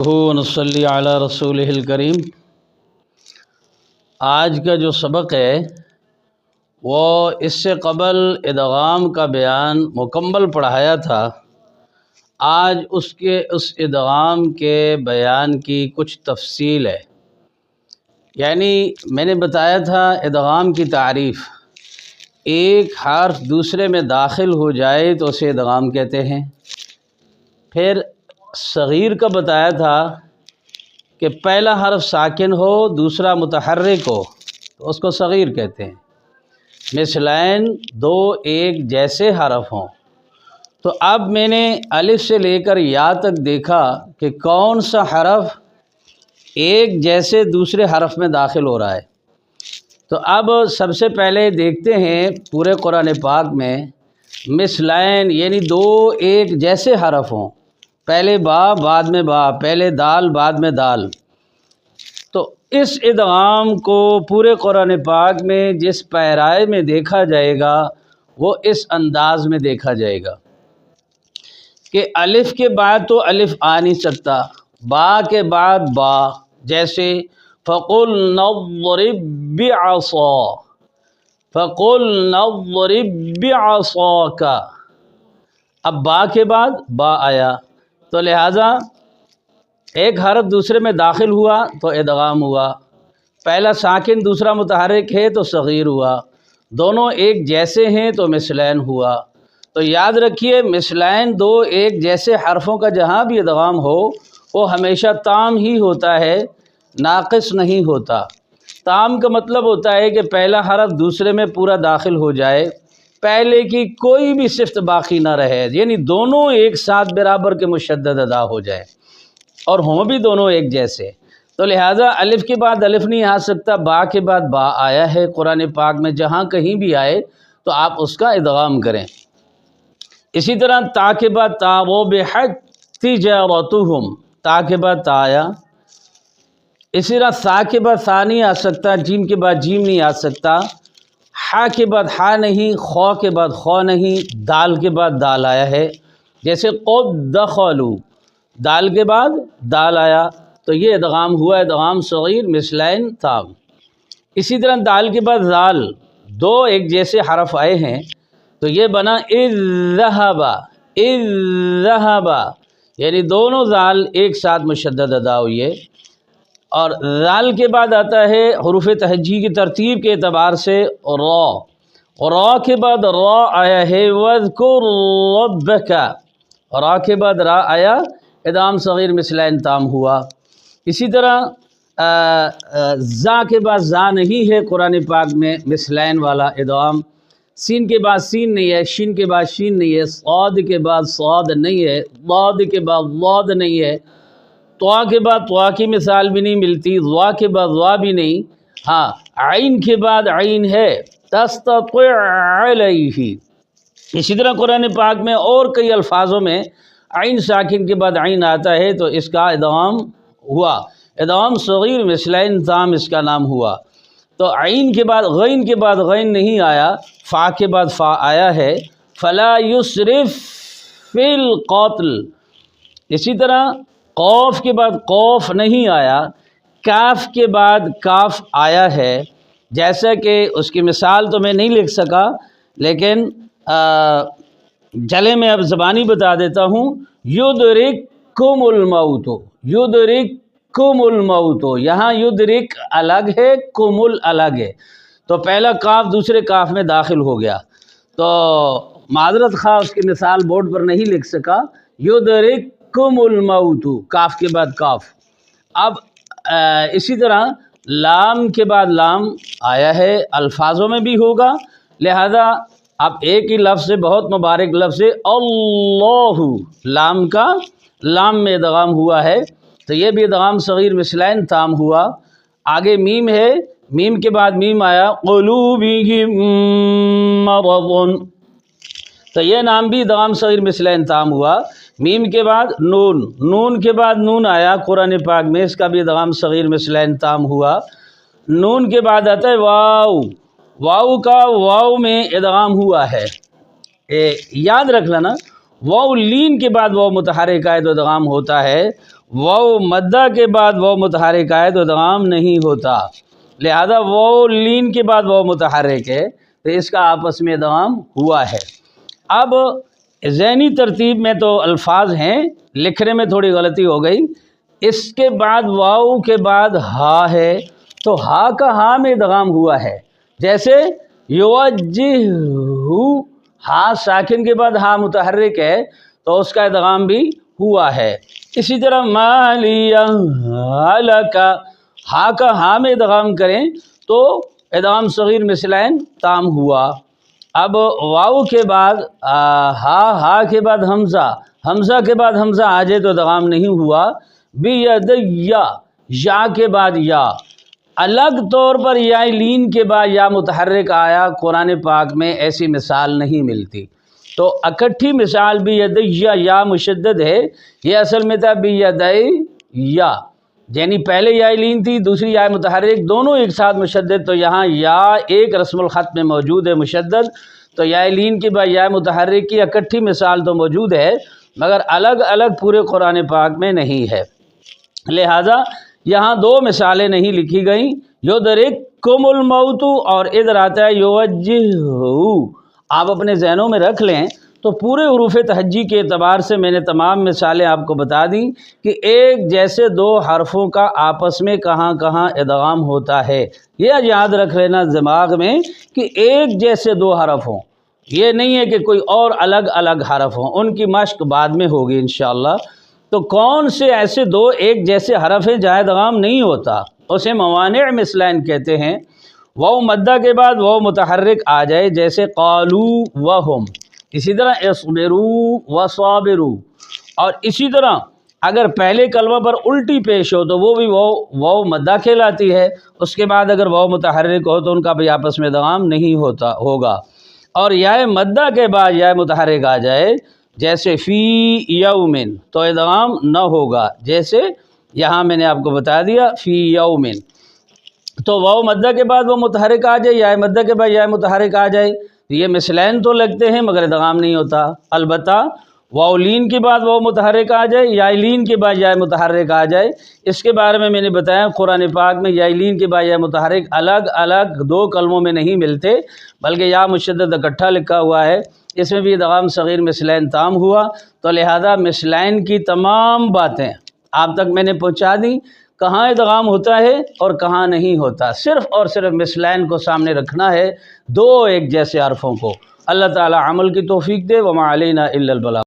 नसल्ली अला रसूलिहिल करीम। आज का जो सबक है वो इससे क़बल इदगाम का बयान मुकम्मल पढ़ाया था। आज उस इदगाम के बयान की कुछ तफसील है। यानी मैंने बताया था इदगाम की तारीफ़, एक हर्फ दूसरे में दाखिल हो जाए तो उसे इदगाम कहते हैं। फिर सग़ीर का बताया था कि पहला हर्फ साकिन हो दूसरा मुतहर्रिक हो तो उसको सग़ीर कहते हैं। मिसलैन दो एक जैसे हर्फ हों। तो अब मैंने अलिफ से लेकर या तक देखा कि कौन सा हर्फ एक जैसे दूसरे हर्फ में दाखिल हो रहा है। तो अब सबसे पहले देखते हैं पूरे कुरान पाक में मिसलैन यानी दो एक जैसे हर्फ हों, पहले बा बाद में बा, पहले दाल बाद में दाल। तो इस इदगाम को पूरे कुरान पाक में जिस पैराए में देखा जाएगा वो इस अंदाज में देखा जाएगा कि अलिफ के बाद तो अलिफ आ नहीं सकता, बा के बाद बा। जैसे फ़क़ुल नज़रिब बिअसा, फ़क़ुल नज़रिब बिअसाका। अब बा के बाद बा आया तो लिहाजा एक हरफ दूसरे में दाखिल हुआ तो इदगाम हुआ। पहला साकिन दूसरा मुतहर्रिक है तो सग़ीर हुआ। दोनों एक जैसे हैं तो मिसलैन हुआ। तो याद रखिए मिसलैन दो एक जैसे हरफों का जहाँ भी इदगाम हो वो हमेशा ताम ही होता है, नाक़िस नहीं होता। ताम का मतलब होता है कि पहला हरफ दूसरे में पूरा दाखिल हो जाए, पहले की कोई भी सिफ्त बाकी ना रहे, यानी दोनों एक साथ बराबर के मुशद्दद अदा हो जाए और हों भी दोनों एक जैसे। तो लिहाजा अलिफ के बाद अलिफ नहीं आ सकता, बा के बाद बा आया है कुरान पाक में, जहाँ कहीं भी आए तो आप उसका इदगाम करें। इसी तरह ता के बाद ता, वो बेहद तिजारतुहुम, ता के बाद ता आया। इसी तरह सा के बाद सा नहीं आ सकता, जीम के बाद जीम नहीं आ सकता, हा के बाद हा नहीं, खौ के बाद खौ नहीं, दाल के बाद दाल आया है। जैसे क़द दख़लू, दाल के बाद दाल आया तो ये इदगाम हुआ, इदगाम सग़ीर मिसलैन ताम। इसी तरह दाल के बाद दाल, दो एक जैसे हरफ आए हैं तो ये बना इज़्ज़हबा, इज़्ज़हबा, यानी दोनों दाल एक साथ मुशद्दद अदा हुई है। और दाल के बाद आता है हुरूफ तहज्जी की तरतीब के एतबार से रॉ, और रॉ के बाद रॉ आया है वज़्कुर रब्बका, रॉ के बाद रा आया, इदगाम सग़ीर मिसलैन ताम हुआ। इसी तरह ज़ा के बाद ज़ा नहीं है कुरान पाक में मिसलैन वाला इदगाम। सीन के बाद सीन नहीं है, शीन के बाद शीन नहीं है, सौद के बाद सौद नहीं है, लौद के बाद लौद नहीं है, त्वा के बाद त्वा की मिसाल भी नहीं मिलती, ज़्वा के बाद ज़्वा भी नहीं। हाँ, आइन के बाद आइन है, तस्तति अलैहि। इसी तरह कुरान पाक में और कई अल्फाजों में आइन साकिन के बाद आइन आता है तो इसका इदगाम हुआ, इदगाम सग़ीर मिसलैन ताम इसका नाम हुआ। तो आइन के बाद गैन नहीं आया, फ़ा के बाद फ़ा आया है, फ़ला युसरिफ़ फ़िल क़त्ल। इसी तरह क़ौफ़ के बाद क़ौफ़ नहीं आया, काफ़ के बाद काफ़ आया है। जैसा कि उसकी मिसाल तो मैं नहीं लिख सका, लेकिन चले मैं अब ज़बानी बता देता हूँ। युदरिकुमुल मौत, युदरिकुमुल मौत, यहाँ युदरिक अलग है, कुमुल अलग है। तो पहला काफ दूसरे काफ में दाखिल हो गया तो माजरत खा उसकी मिसाल बोर्ड पर नहीं लिख सका। युदरिकुमुल मौत, काफ के बाद काफ। अब इसी तरह लाम के बाद लाम आया है, अल्फाजों में भी होगा, लिहाजा अब एक ही लफ्ज़ से, बहुत मुबारक लफ्ज़ से अल्लाहु, लाम का लाम में इदगाम हुआ है तो ये भी इदगाम सग़ीर मिसलैन ताम हुआ। आगे मीम है, मीम के बाद मीम आया, क़ुलूबिहिम मरज़ुन, तो ये नाम भी इदगाम सग़ीर मिसलैन ताम हुआ। मीम के बाद नून, नून के बाद नून आया कुरान पाक में, इसका भी इदगाम सग़ीर मिसलैन ताम हुआ। नून के बाद आता है वाव, वाव का वाव में इदगाम हुआ है। याद रख लेना, वाव लीन के बाद वाव मुतहर्रिक है तो इदगाम होता है। واو مدہ کے بعد واو متحرک آئے تو ادغام نہیں ہوتا، لہذا واو لین کے بعد واو متحرک ہے تو اس کا آپس میں ادغام ہوا ہے۔ اب ذہنی ترتیب میں تو الفاظ ہیں، لکھنے میں تھوڑی غلطی ہو گئی، اس کے بعد واو کے بعد ہا ہے تو ہا کا ہا میں ادغام ہوا ہے، جیسے یوجہ، ہا ساکن کے بعد ہا متحرک ہے تو اس کا ادغام بھی ہوا ہے۔ اسی طرح مالیہ لکا، ہا کا ہا میں ادغام کریں تو ادغام صغیر مثلین تام ہوا۔ اب واو کے بعد ہا کے بعد حمزہ کے بعد حمزہ آ جائے تو ادغام نہیں ہوا۔ بیدیا، یا کے بعد یا، الگ طور پر یا لین کے بعد یا متحرک آیا قرآن پاک میں ایسی مثال نہیں ملتی، تو اکٹھی مثال بیدیا یا مشدد ہے، یہ اصل میں تھا بیدیا، یعنی پہلے یا لین تھی دوسری یا متحرک، دونوں ایک ساتھ مشدد، تو یہاں یا ایک رسم الخط میں موجود ہے مشدد، تو یا لین کے بعد یا متحرک کی اکٹھی مثال تو موجود ہے مگر الگ الگ پورے قرآن پاک میں نہیں ہے، لہٰذا یہاں دو مثالیں نہیں لکھی گئیں، یدرککم الموت اور ادھر آتا ہے یوجہ، آپ اپنے ذہنوں میں رکھ لیں تو پورے حروف تہجی کے اعتبار سے میں نے تمام مثالیں آپ کو بتا دیں کہ ایک جیسے دو حرفوں کا آپس میں کہاں کہاں ادغام ہوتا ہے، یہ یاد رکھ لینا دماغ میں کہ ایک جیسے دو حرف ہوں، یہ نہیں ہے کہ کوئی اور الگ الگ حرف ہوں، ان کی مشق بعد میں ہوگی انشاءاللہ۔ تو کون سے ایسے دو ایک جیسے حرف ہیں جہاں ادغام نہیں ہوتا، اسے موانع مثلین کہتے ہیں۔ واو مدہ کے بعد واو متحرک آ جائے جیسے قالو وہم، اسی طرح اصبروا وصابروا، اور اسی طرح اگر پہلے کلمہ پر الٹی پیش ہو تو وہ بھی واو مدہ کہلاتی ہے، اس کے بعد اگر واو متحرک ہو تو ان کا بھی آپس میں ادغام نہیں ہوگا۔ اور یا مدہ کے بعد یا متحرک آ جائے جیسے فی یومن تو ادغام نہ ہوگا، جیسے یہاں میں نے آپ کو بتا دیا فی یومن، تو واو مدہ کے بعد وہ متحرک آ جائے یا مدہ کے بعد یا متحرک آ جائے، یہ مثلین تو لگتے ہیں مگر ادغام نہیں ہوتا۔ البتہ واو لین کے بعد واو متحرک آ جائے یا لین کے بعد یا متحرک آ جائے، اس کے بارے میں نے بتایا قرآن پاک میں یا لین کے بعد یا متحرک الگ الگ دو کلموں میں نہیں ملتے بلکہ یا مشدد اکٹھا لکھا ہوا ہے، اس میں بھی ادغام صغیر مثلین تام ہوا، تو لہذا مثلین کی تمام باتیں آپ تک میں نے پہنچا دیں، کہاں ادغام ہوتا ہے اور کہاں نہیں ہوتا، صرف اور صرف مثلین کو سامنے رکھنا ہے، دو ایک جیسے حرفوں کو۔ اللہ تعالی عمل کی توفیق دے، وما علینا الا البلاغ۔